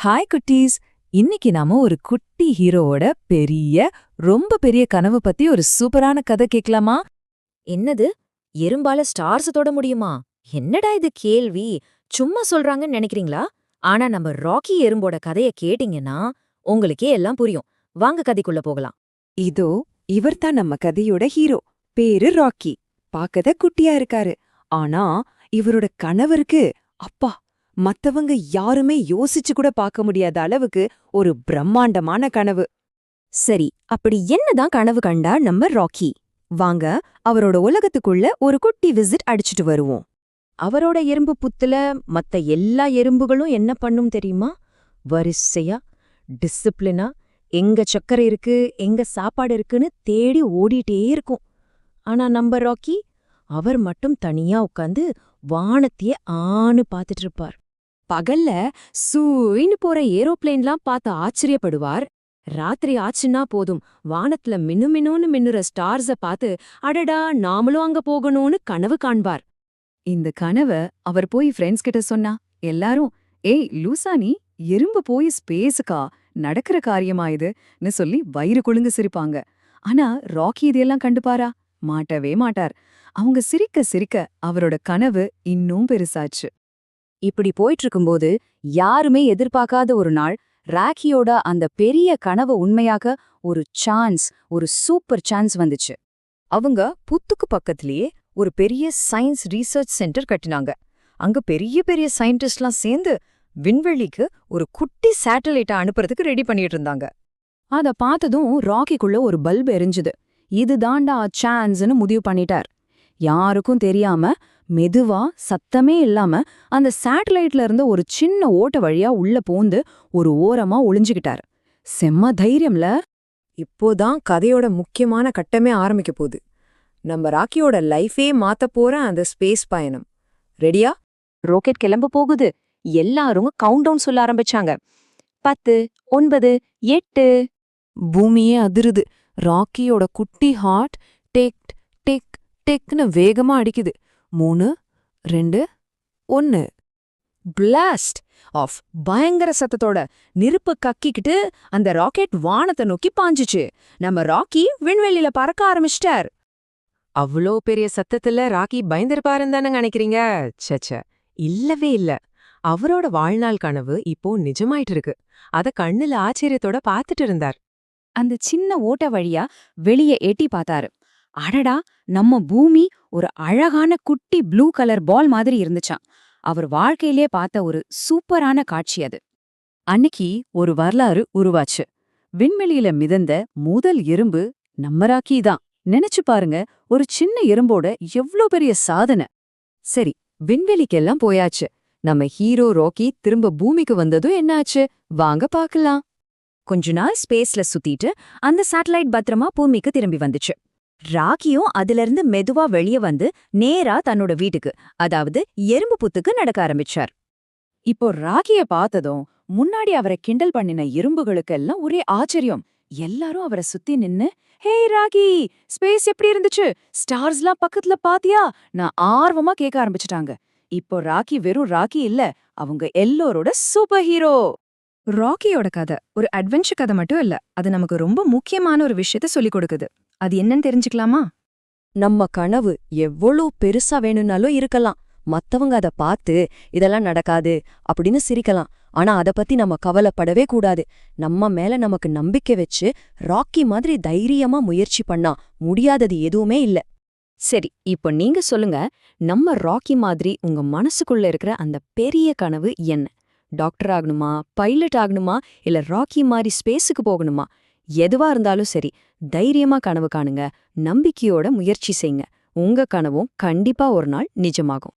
Hi குட்டீஸ். இன்னைக்கு நாம ஒரு குட்டி ஹீரோவோட ரொம்ப பெரிய கனவு பத்தி ஒரு சூப்பரான கதை கேட்கலாமா? என்னது? எறும்பால ஸ்டார்ஸ் தொட முடியுமா? என்னடா இது கேள்வி? சும்மா சொல்றாங்கன்னு நினைக்கிறீங்களா? ஆனா நம்ம ராக்கி எறும்போட கதைய கேட்டீங்கன்னா உங்களுக்கே எல்லாம் புரியும். வாங்க கதைக்குள்ள போகலாம். இதோ இவர்தான் நம்ம கதையோட ஹீரோ. பேரு ராக்கி. பாக்கத குட்டியா இருக்காரு. ஆனா இவரோட கணவருக்கு அப்பா மத்தவங்க யாருமே யோசிச்சு கூட பார்க்க முடியாத அளவுக்கு ஒரு பிரம்மாண்டமான கனவு. சரி, அப்படி என்னதான் கனவு கண்டா நம்ம ராக்கி? வாங்க அவரோட உலகத்துக்குள்ள ஒரு குட்டி விசிட் அடிச்சுட்டு வருவோம். அவரோட எறும்பு புத்துல மத்த எல்லா எறும்புகளும் என்ன பண்ணும் தெரியுமா? வரிசையா டிசிப்ளினா எங்க சக்கரை இருக்கு, எங்க சாப்பாடு இருக்குன்னு தேடி ஓடிட்டே இருக்கும். ஆனா நம்ம ராக்கி, அவர் மட்டும் தனியா உட்காந்து வானத்தையே ஆன்னு பாத்துட்டு இருப்பார். பகல்ல சூயின்னு போற ஏரோப்ளேன்லாம் பார்த்து ஆச்சரியப்படுவார். ராத்திரி ஆச்சுன்னா போதும், வானத்துல மின்னுன்னு மின்னுற ஸ்டார்ஸ பார்த்து அடடா நாமளும் அங்க போகணும்னு கனவு காண்பார். இந்த கனவை அவர் போய் ஃப்ரெண்ட்ஸ் கிட்ட சொன்னா எல்லாரும், ஏய் லூசானி, எறும்பு போய் ஸ்பேஸுக்கா, நடக்கிற காரியமா இதுன்னு சொல்லி வயிறு குலுங்க சிரிப்பாங்க. ஆனா ராக்கி இதெல்லாம் கண்டுப்பாரா? மாட்டவே மாட்டார். அவங்க சிரிக்க சிரிக்க அவரோட கனவு இன்னும் பெருசாச்சு. இப்படி போயிட்டு இருக்கும்போது யாருமே எதிர்பார்க்காத ஒரு நாள் ராக்கியோட அந்த பெரிய கனவு உண்மையாக ஒரு சூப்பர் சான்ஸ் வந்துச்சு. அவங்க புத்துக்கு பக்கத்திலேயே ஒரு பெரிய சயின்ஸ் ரீசர்ச் சென்டர் கட்டினாங்க. அங்க பெரிய பெரிய சயின்டிஸ்ட்லாம் சேர்ந்து விண்வெளிக்கு ஒரு குட்டி சேட்டலைட்டை அனுப்புறதுக்கு ரெடி பண்ணிட்டு இருந்தாங்க. அத பார்த்ததும் ராக்கிக்குள்ள ஒரு பல்ப் எரிஞ்சுது. இதுதான்டா சான்ஸ்னு முடிவு பண்ணிட்டார். யாருக்கும் தெரியாம மெதுவா சத்தமே இல்லாம அந்த சேட்டலைட்ல இருந்த ஒரு சின்ன ஓட்ட வழியா உள்ள போந்து ஒரு ஓரமா ஒளிஞ்சுகிட்டார். செம்ம தைரியம்ல. இப்போதான் கதையோட முக்கியமான கட்டமே ஆரம்பிக்க போகுது. நம்ம ராக்கியோட லைஃபே மாத்த போற அந்த ஸ்பேஸ் பயணம். ரெடியா? ராக்கெட் கிளம்ப போகுது. எல்லாரும் கவுண்ட் டவுன் சொல்ல ஆரம்பிச்சாங்க. 10, 9, 8. பூமியே அதிருது. ராக்கியோட குட்டி ஹார்ட் டெக் டெக் டெக்னு வேகமா அடிக்குது. 3, 2, 1. பிளாஸ்ட் ஆஃப் பயங்கர சத்தத்தோட நெருப்பு கக்கிக்கிட்டு அந்த ராக்கெட் வானத்தை நோக்கி பாஞ்சுச்சு. நம்ம ராக்கி விண்வெளியில பறக்க ஆரம்பிச்சிட்டார். அவ்வளோ பெரிய சத்தத்துல ராக்கி பயந்திருப்பாருன்னு தானே நினைக்கிறீங்க? சச்ச, இல்லவே இல்ல. அவரோட வாழ்நாள் கனவு இப்போ நிஜமாயிட்டு இருக்கு. அத கண்ணுல ஆச்சரியத்தோட பாத்துட்டு இருந்தார். அந்த சின்ன ஓட்ட வழியா வெளியே எட்டி பார்த்தாரு. அடடா, நம்ம பூமி ஒரு அழகான குட்டி ப்ளூ கலர் பால் மாதிரி இருந்துச்சாம். அவர் வாழ்க்கையிலே பார்த்த ஒரு சூப்பரான காட்சி அது. அன்னைக்கு ஒரு வரலாறு உருவாச்சு. விண்வெளியில மிதந்த முதல் எறும்பு நம்ம ராக்கி தான். நினைச்சு பாருங்க, ஒரு சின்ன எறும்போட எவ்ளோ பெரிய சாதனை. சரி, விண்வெளிக்கெல்லாம் போயாச்சு. நம்ம ஹீரோ ராக்கி திரும்ப பூமிக்கு வந்ததும் என்னாச்சு? வாங்க பாக்கலாம். கொஞ்ச நாள் ஸ்பேஸ்ல சுத்திட்டு அந்த சேட்டலைட் பத்திரமா பூமிக்கு திரும்பி வந்துச்சு. ராக்கியும் அதிலிருந்து மெதுவா வெளியே வந்து நேரா தன்னோட வீட்டுக்கு, அதாவது எறும்பு புத்துக்கு நடக்க ஆரம்பிச்சார். இப்போ ராக்கிய பார்த்ததும் முன்னாடி அவரை கிண்டல் பண்ணின எறும்புகளுக்கெல்லாம் ஒரே ஆச்சரியம். எல்லாரும் அவரை சுத்தி நின்னு, ஹே ராக்கி, ஸ்பேஸ் எப்படி இருந்துச்சு? ஸ்டார்ஸ்லாம் பக்கத்துல பாத்தியா? நான் ஆர்வமா கேட்க ஆரம்பிச்சிட்டாங்க. இப்போ ராக்கி வெறும் ராக்கி இல்ல, அவங்க எல்லோரோட சூப்பர் ஹீரோ. ராக்கியோட கதை ஒரு அட்வென்ச்சர் கதை மட்டும் இல்ல, அது நமக்கு ரொம்ப முக்கியமான ஒரு விஷயத்த சொல்லிக் கொடுக்குது. அது என்னன்னு தெரிஞ்சுக்கலாமா? நம்ம கனவு எவ்வளோ பெருசா வேணும்னாலும் இருக்கலாம். மத்தவங்க அத பார்த்து இதெல்லாம் நடக்காது அப்படின்னு சிரிக்கலாம். ஆனா அத பத்தி நம்ம கவலைப்படவே கூடாது. நம்ம மேல நமக்கு நம்பிக்கை வச்சு ராக்கி மாதிரி தைரியமா முயற்சி பண்ணா முடியாதது எதுவுமே இல்ல. சரி, இப்போ நீங்க சொல்லுங்க, நம்ம ராக்கி மாதிரி உங்க மனசுக்குள்ள இருக்கிற அந்த பெரிய கனவு என்ன? டாக்டர் ஆகணுமா, பைலட் ஆகணுமா, இல்ல ராக்கி மாதிரி ஸ்பேஸுக்கு போகணுமா? எதுவா இருந்தாலும் சரி, தைரியமா கனவு காணுங்க. நம்பிக்கையோட முயற்சி செய்யுங்க. உங்க கனவும் கண்டிப்பா ஒரு நாள் நிஜமாகும்.